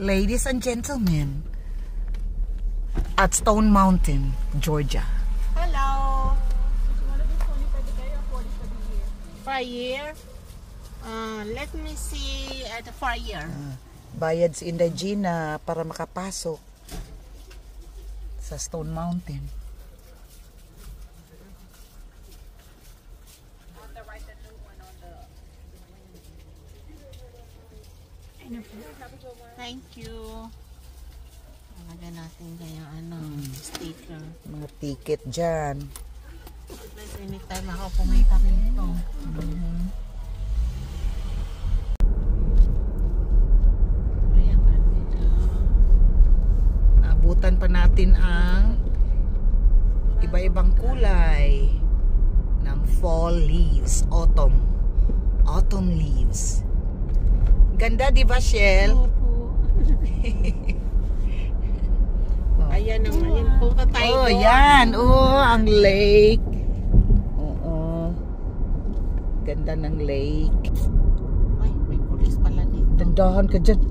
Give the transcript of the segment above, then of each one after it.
Ladies and gentlemen, at Stone Mountain, Georgia. Hello. For a year? Let me see at for a year. Bayad si Inday Gina para makapasok sa Stone Mountain. Thank you. Lagyan natin kaya sticker. Mga ticket dyan. Anytime ako pumunta rito. Naabutan pa natin ang iba-ibang kulay ng fall leaves, autumn leaves. Ganda, di ba, Shell? Ayan ang ayan. Punta tayo doon. Yan. Ang lake. Oo. Ganda ng lake. Ay, may pulis pala dito. Dandahan ka dyan.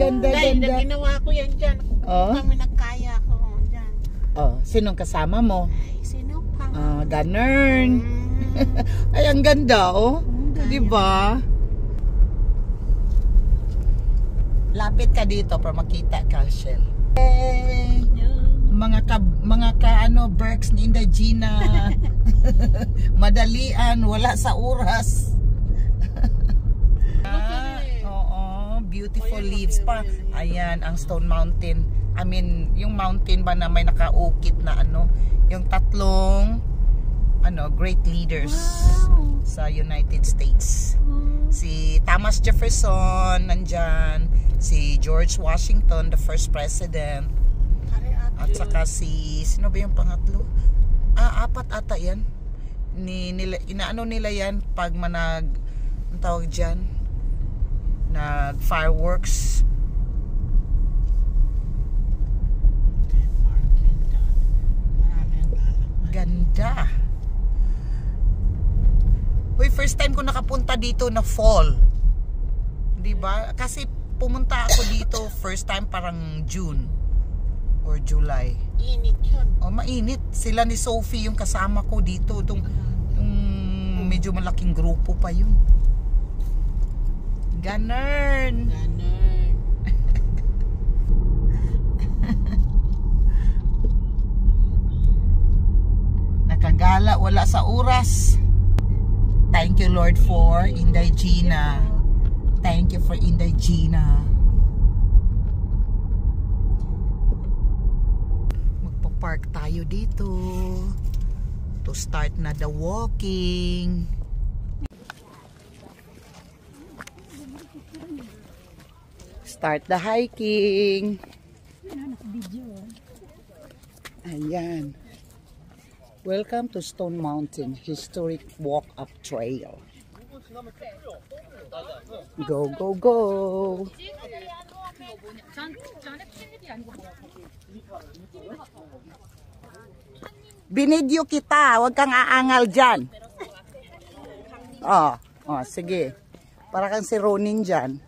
Ganda. Ginawa ko yan dyan. Kami nagkaya ko dyan. Sinong kasama mo? Ay, sino pa? Ganern. Ay, ang ganda, diba? Lapit ka dito para makita ka, Shell. Hey! Mga Berks ni Inday Gina. Madalian, wala sa oras. Beautiful leaves pa. Ayan, ang Stone Mountain. I mean, yung mountain ba na may nakaukit na yung tatlong great leaders sa United States. Si Thomas Jefferson nandyan, si George Washington, the first president, at saka sino ba yung pangatlo? Apat ata yan. Inaano nila yan pag ang tawag dyan, nag fireworks. Ganda. Uy, first time ko nakapunta dito na fall. 'Di ba? Kasi pumunta ako dito first time parang June or July. Init 'yun. Mainit. Sila ni Sophie yung kasama ko dito, medyo malaking grupo pa 'yun. Ganern. Nakagala, wala sa oras. Thank you, Lord, for Inday Gina. Thank you for Inday Gina. Magpa-park tayo dito to start na the walking. Start the hiking. Ayan. Welcome to Stone Mountain Historic Walk-Up Trail. Go, go, go! Binidyo kita, huwag kang aangal dyan. Sige. Para kang si Ronin dyan.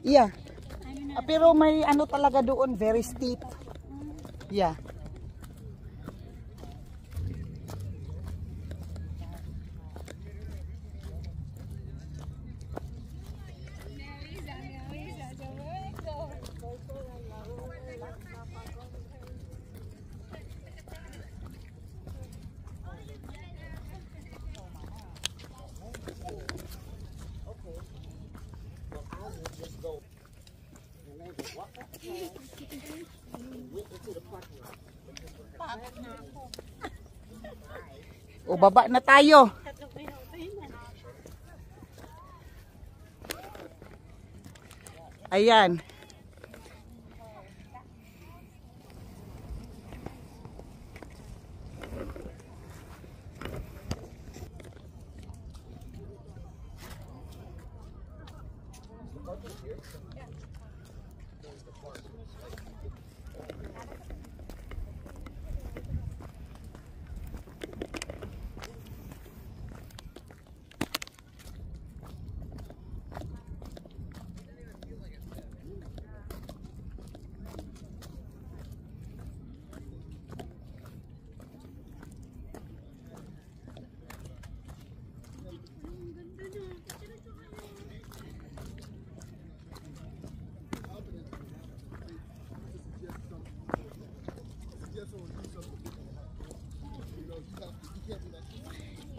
Yeah. Pero may talaga doon, very steep. Yeah. Baba na tayo. Ayan.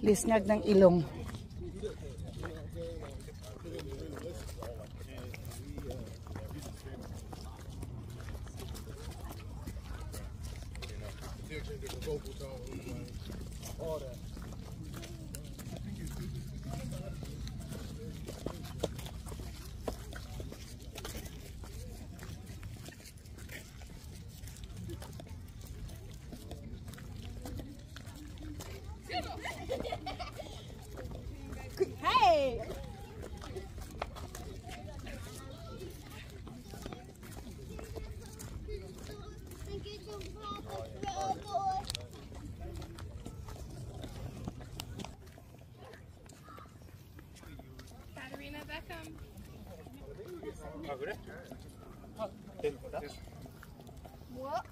Lisnag ng ilong. Hey! Katarina Beckham. What?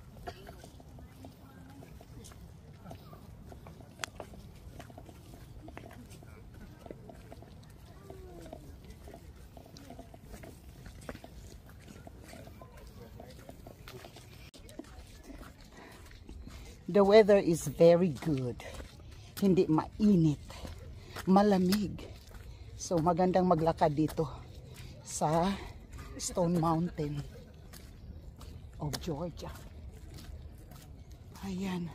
The weather is very good. Hindi mainit. Malamig. So magandang maglakad dito sa Stone Mountain of Georgia. Ayan.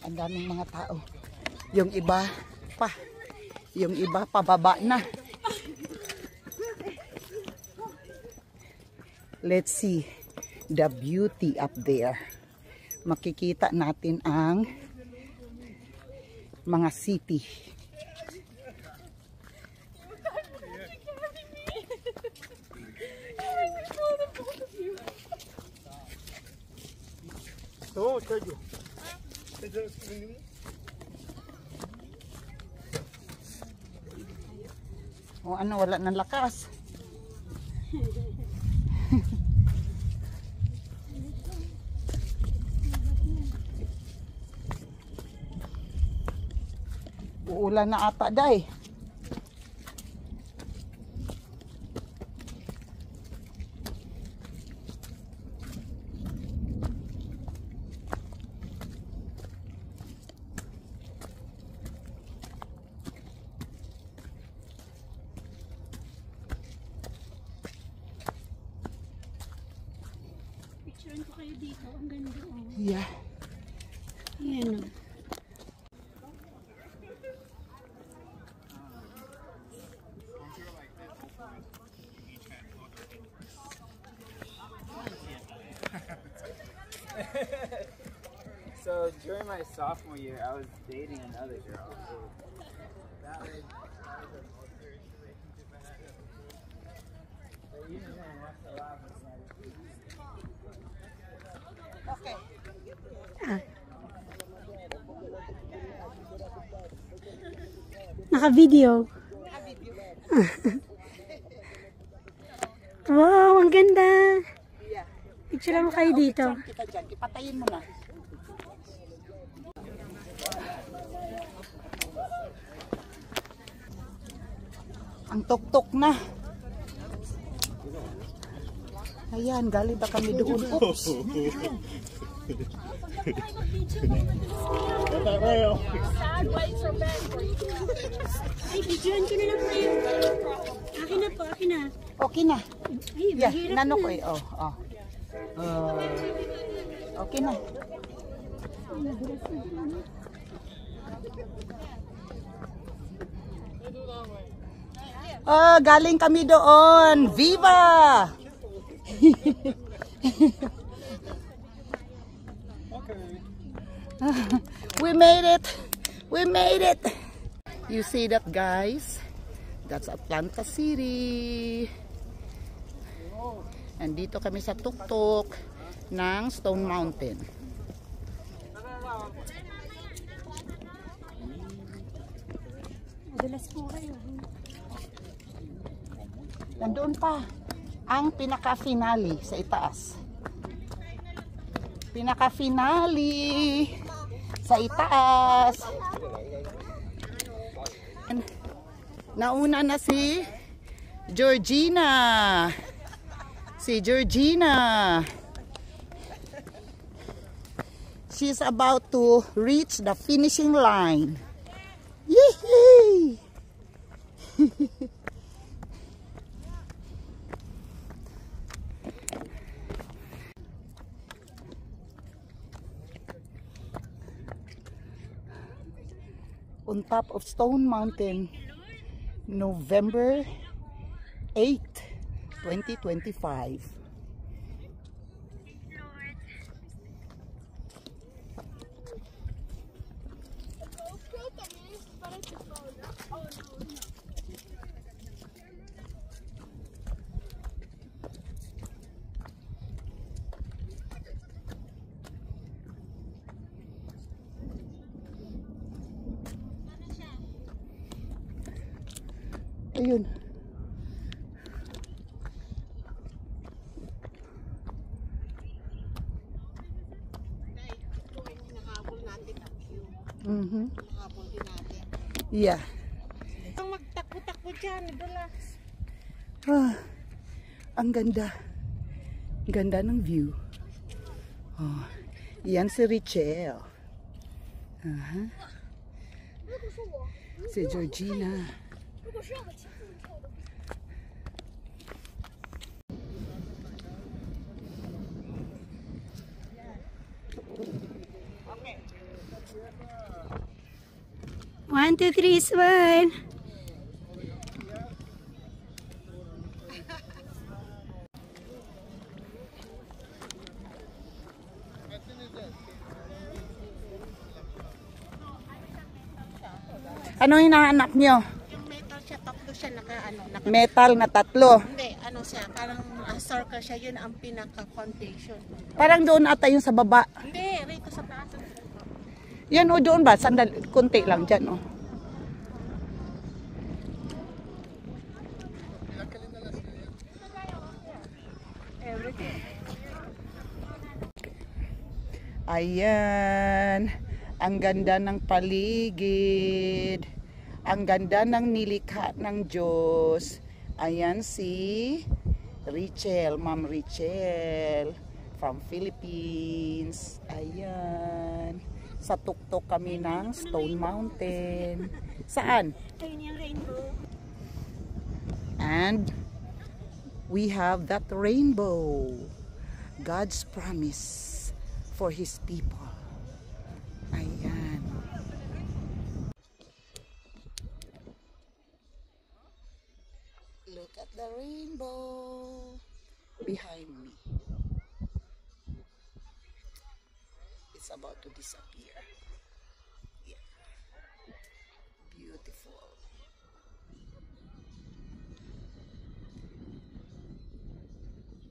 Ang daming mga tao. Yung iba pababa na. Let's see the beauty up there. Makikita natin ang mga city. O ano, wala ng lakas. Uulan na ata, day. Picturean ko kayo dito. Ang ganda. Oh. Yeah. Ayan o. So during my sophomore year, I was dating another girl. That was Okay. Naka-video. Wow, ang ganda. Yeah. Picture mo kayo dito. Kita dyan. Ipatayin mo na. Ang tuktok na. Ayan, galing ba kami doon? Oops. Ay, videoan ko na lang kayo. Akin na po, akin na. Okay na. Ay, Yeah, mahirap nano na. ko eh. Oh, oh. Okay na. Oh, galing kami doon. Viva! We made it. We made it. You see that, guys? That's Atlanta City. And dito kami sa tuktok ng Stone Mountain. Madalas po kayo. Nandoon pa ang pinaka-finale sa itaas. Pinaka-finale sa itaas. And nauna na si Georgina. Si Georgina. She's about to reach the finishing line. Yay! On top of Stone Mountain, November 8, 2025. Ayun. Nakahabol din natin. Yeah. Ang magtakbo-takbo dyan, dulas. Ah, ang ganda. Ganda ng view. Oh, yan si Richelle. Si Georgina. One, two, three, smile. Ano hinahanap nyo? Yung metal siya, tatlo siya naka. Metal na tatlo. Hindi, ano siya, parang circle siya, yun ang pinaka-foundation. Parang doon ata yung sa baba. Hindi, rito sa taas. Yan o, doon ba? Sandal, kunti lang dyan o. Ayan. Ang ganda ng paligid. Ang ganda ng nilikha ng Diyos. Ayan si Richelle, Ma'am Richelle from Philippines. Ayan. Sa tuktok kami ng Stone Mountain. Saan? Ayun yung rainbow. And we have that rainbow. God's promise for His people. Ayan. Look at the rainbow behind me. It's about to disappear. Yeah. Beautiful.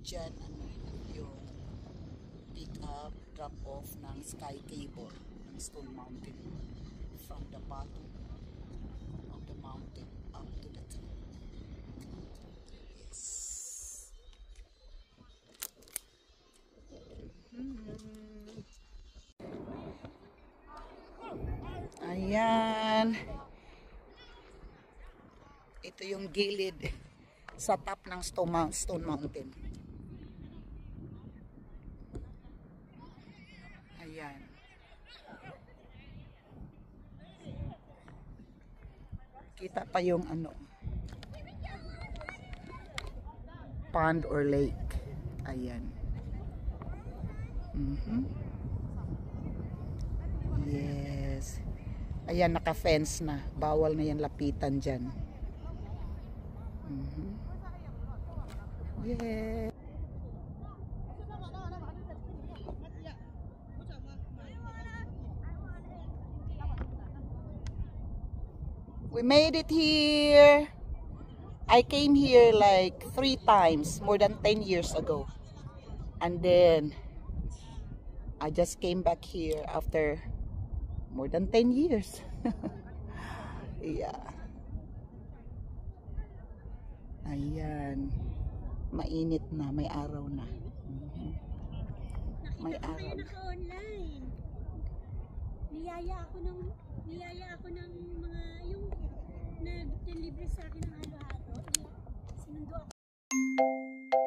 Diyan ano, yung pick up, drop off ng sky cable ng Stone Mountain from the bottom of the mountain up to the top. Yes. Ayan. Ito yung gilid sa top ng Stone Mountain. Ayan. Kita pa yung ano, pond or lake. Ayan. Yes. Ayan, naka-fence na. Bawal na yan lapitan dyan. Yeah. We made it here. I came here like 3 times, more than 10 years ago. And then I just came back here after more than 10 years. Yeah. Ayan. Mainit na, may araw na. May Nakita ko araw kayo na. naka-online. Niyaya ako ng mga yung nag-deliver sa akin ng halo-halo. Sinundo ako.